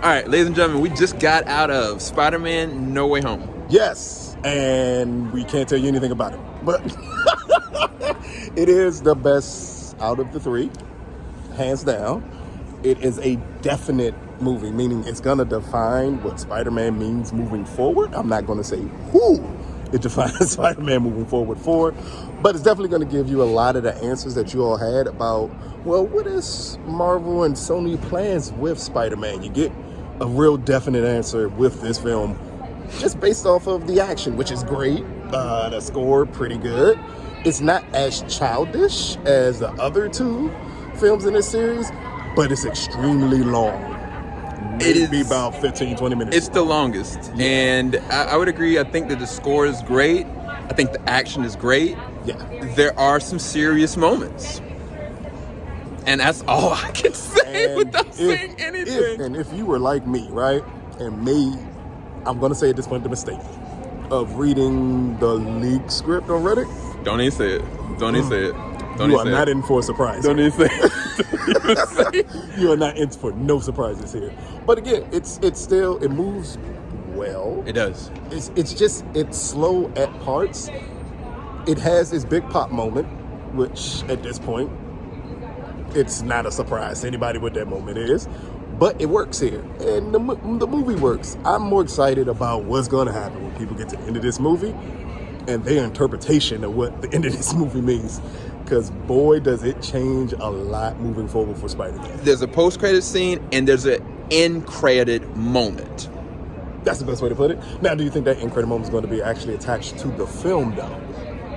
All right, ladies and gentlemen, we just got out of Spider-Man No Way Home. Yes, and we can't tell you anything about it, but it is the best out of the three, hands down. It is a definite movie, meaning it's going to define what Spider-Man means moving forward. I'm not going to say who it defines Spider-Man moving forward for, but it's definitely going to give you a lot of the answers that you all had about, well, what is Marvel and Sony plans with Spider-Man? You get a real definite answer with this film just based off of the action, which is great. The score, pretty good. It's not as childish as the other two films in this series, but it's extremely long. Maybe about 15, 20 minutes. It's the longest. Yeah. And I would agree. I think that the score is great. I think the action is great. Yeah. There are some serious moments. And that's all I can say without saying anything. If you were like me, right, and made, I'm going to say at this point, the mistake of reading the leak script on Reddit. Don't even say it. Don't even say it. You are not in for a surprise. Don't even say it. You are not in for no surprises here. But again, it's still, it moves well. It does. It's slow at parts. It has its big pop moment, which at this point, it's not a surprise to anybody what that moment is. But it works here, and the movie works. I'm more excited about what's going to happen when people get to the end of this movie and their interpretation of what the end of this movie means. Because, boy, does it change a lot moving forward for Spider-Man. There's a post-credit scene, and there's an end-credit moment. That's the best way to put it. Now, do you think that end-credit moment is going to be actually attached to the film, though?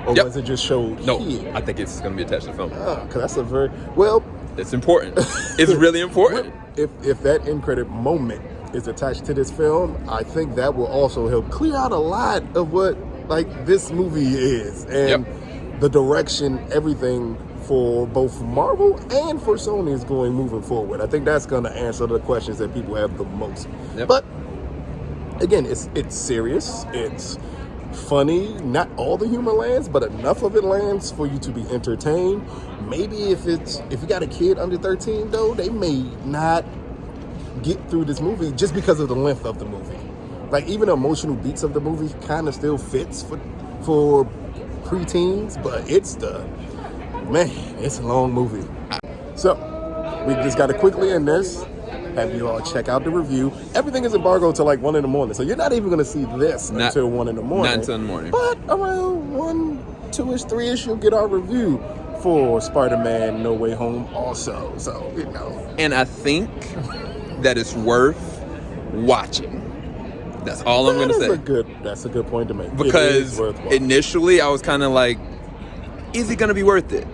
Or was it just showed here? I think it's going to be attached to the film. Because that's a very... Well... It's important. It's really important. If that end credit moment is attached to this film, I think that will also help clear out a lot of what this movie is and the direction, everything for both Marvel and for Sony is going moving forward. I think that's going to answer the questions that people have the most. Yep. But again, it's serious. It's funny. Not all the humor lands, but enough of it lands for you to be entertained. Maybe if you got a kid under 13 though, they may not get through this movie just because of the length of the movie. Even the emotional beats of the movie kind of still fits for preteens, but it's a long movie. So we just got to quickly end this. Have you all check out the review. Everything is embargoed till 1 in the morning, so you're not even going to see this until 1 in the morning. Not until in the morning. But around 1, 2-ish, 3-ish, you'll get our review for Spider-Man No Way Home also. So, And I think that it's worth watching. That's all I'm going to say. That's a good point to make. Because initially I was kind of like, is it going to be worth it?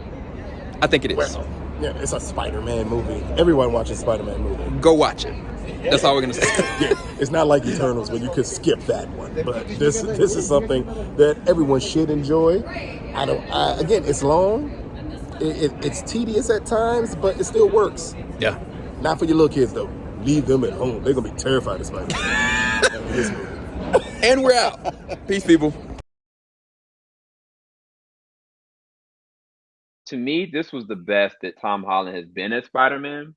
I think it is. Well, yeah, it's a Spider-Man movie. Everyone watches Spider-Man movie. Go watch it. That's all we're going to say. Yeah, it's not like Eternals where you could skip that one. But this is something that everyone should enjoy. Again, it's long. It's tedious at times, but it still works. Yeah. Not for your little kids, though. Leave them at home. They're going to be terrified of Spider-Man. And we're out. Peace, people. To me, this was the best that Tom Holland has been as Spider-Man.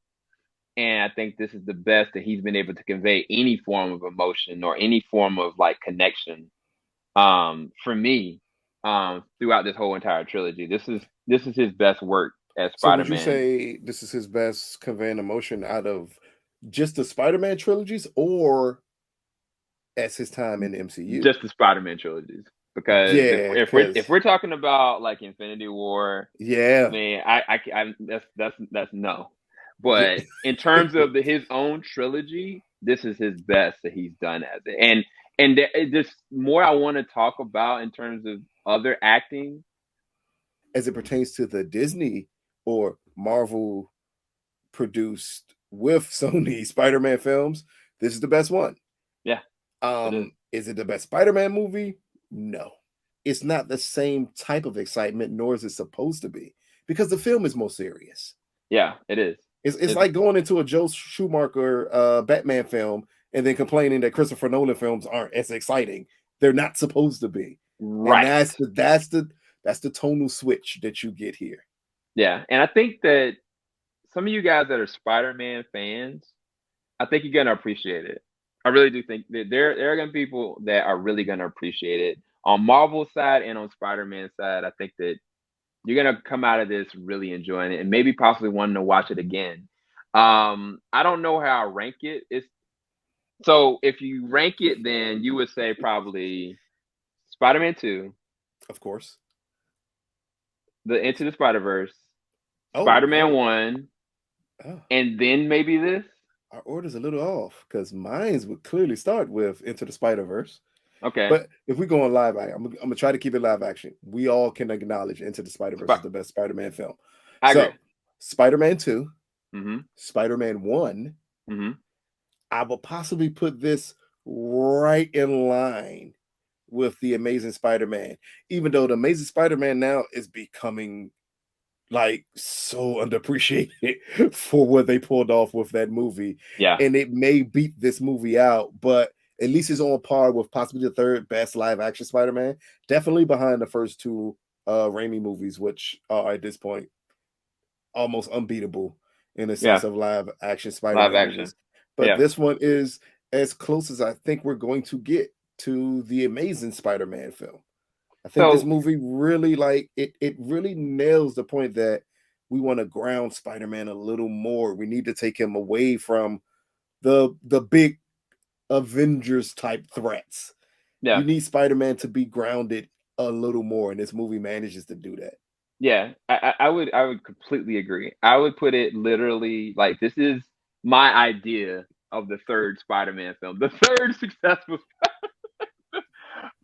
And I think this is the best that he's been able to convey any form of emotion or any form of connection for me throughout this whole entire trilogy. This is his best work as Spider-Man. So would you say this is his best conveying emotion out of just the Spider-Man trilogies as his time in the MCU? Just the Spider-Man trilogies. Because if we're talking about Infinity War, I mean, that's no. But in terms of his own trilogy, this is his best that he's done as it. And there's more I want to talk about in terms of other acting as it pertains to the Disney or Marvel produced with Sony Spider-Man films. This is the best one. Yeah. Is it the best Spider-Man movie? No. It's not the same type of excitement, nor is it supposed to be, because the film is more serious. Yeah, it is. It's like going into a Joe Schumacher Batman film and then complaining that Christopher Nolan films aren't as exciting. They're not supposed to be. Right. And that's the tonal switch that you get here. Yeah, and I think that some of you guys that are Spider-Man fans, I think you're gonna appreciate it. I really do think that there are gonna be people that are really gonna appreciate it. On Marvel's side and on Spider-Man's side, I think that you're gonna come out of this really enjoying it and maybe possibly wanting to watch it again. I don't know how I rank it. So if you rank it, then you would say probably Spider-Man 2, of course, the Into the Spider-Verse, oh, Spider-Man 1, and then maybe this. Our order's a little off because mine would clearly start with Into the Spider-Verse. Okay. But if we go on live, I'm gonna try to keep it live action. We all can acknowledge Into the Spider-Verse is the best Spider-Man film. I agree. Spider-Man 2, mm-hmm. Spider-Man 1. Mm-hmm. I will possibly put this right in line with The Amazing Spider-Man, even though The Amazing Spider-Man now is becoming like so underappreciated for what they pulled off with that movie. Yeah. And it may beat this movie out, but at least it's on par with possibly the third best live action Spider-Man. Definitely behind the first two Raimi movies, which are at this point almost unbeatable in the sense of live action Spider-Man movies. But this one is as close as I think we're going to get to the Amazing Spider-Man film. I think this movie really it really nails the point that we want to ground Spider-Man a little more. We need to take him away from the big Avengers type threats. Yeah. You need Spider-Man to be grounded a little more, and this movie manages to do that. Yeah, I would completely agree. I would put it literally like this is my idea of the third Spider-Man film, the third successful.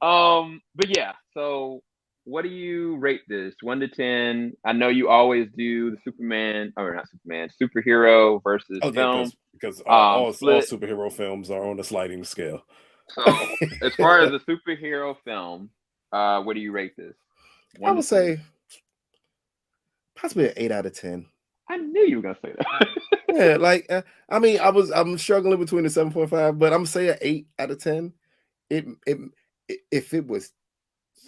But yeah, so what do you rate this? 1 to 10? I know you always do the superhero versus film. Because all superhero films are on a sliding scale. So as far as the superhero film, what do you rate this? I would say possibly an 8 out of 10. I knew you were gonna say that. Yeah, like I mean, I'm struggling between the 7.5, but I'm gonna say an 8 out of 10. If it was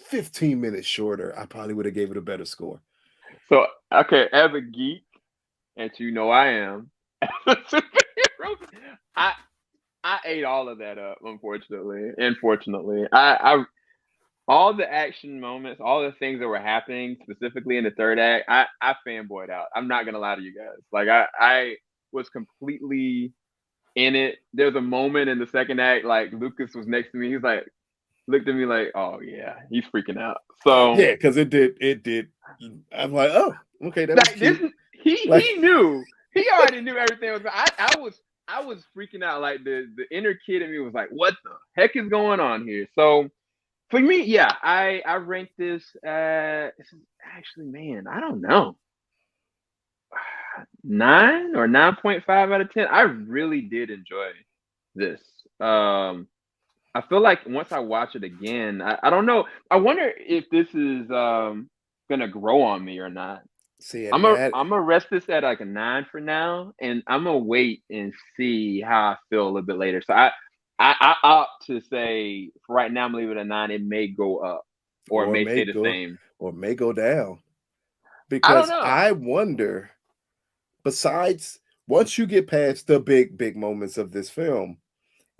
15 minutes shorter, I probably would have gave it a better score. So okay, as a geek, and you know I am, as a superhero, I ate all of that up. Unfortunately, I all the action moments, all the things that were happening, specifically in the third act, I fanboyed out. I'm not gonna lie to you guys. Like I was completely in it. There's a moment in the second act, like Lucas was next to me. He's like, looked at me like, oh yeah, he's freaking out. So yeah, because it did. I'm like, oh, okay, that was cute. He knew. He already knew everything was. I was freaking out. Like the inner kid in me was like, what the heck is going on here? So for me, yeah, I rank this. Actually, man, I don't know. 9 or 9.5 out of 10. I really did enjoy this. I feel like once I watch it again, I don't know. I wonder if this is gonna grow on me or not. See, I'm gonna rest this at like a 9 for now, and I'm gonna wait and see how I feel a little bit later. So I opt to say for right now I'm leaving it at 9. It may go up, or it may stay the same, or may go down. Because I wonder. Besides, once you get past the big moments of this film,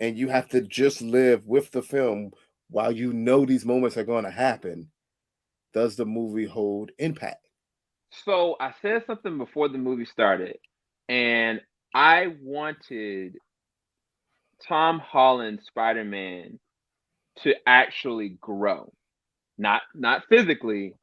and you have to just live with the film while you know these moments are going to happen, does the movie hold impact? So I said something before the movie started, and I wanted Tom Holland's Spider-Man to actually grow, not physically,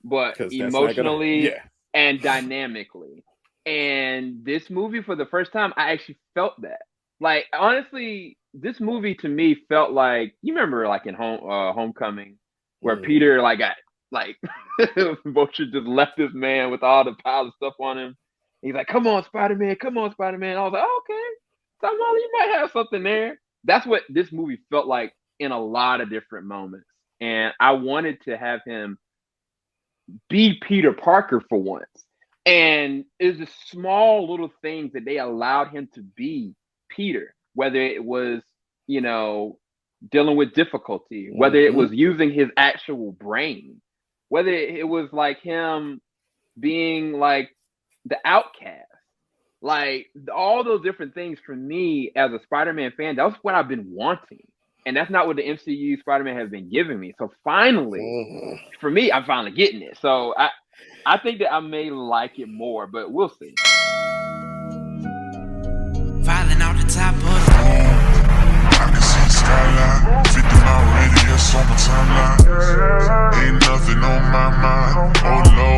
but emotionally and dynamically. And this movie, for the first time, I actually felt that. Like, honestly, this movie to me felt like, you remember like in Homecoming, where Peter like got like Vulture just left this man with all the pile of stuff on him. He's like, come on, Spider-Man, come on, Spider-Man. I was like, oh, okay, Tom Holland, you might have something there. That's what this movie felt like in a lot of different moments. And I wanted to have him be Peter Parker for once. And it's the small little things that they allowed him to be Peter, whether it was, you know, dealing with difficulty, whether it was using his actual brain, whether it was like him being like the outcast, Like all those different things for me as a Spider-Man fan, that's what I've been wanting. And that's not what the MCU Spider-Man has been giving me. So finally, for me, I'm finally getting it. So I think that I may like it more, but we'll see. Filing out the top of the I can see the skyline, 50 mile radius on my timeline. Ain't nothing on my mind. Oh no.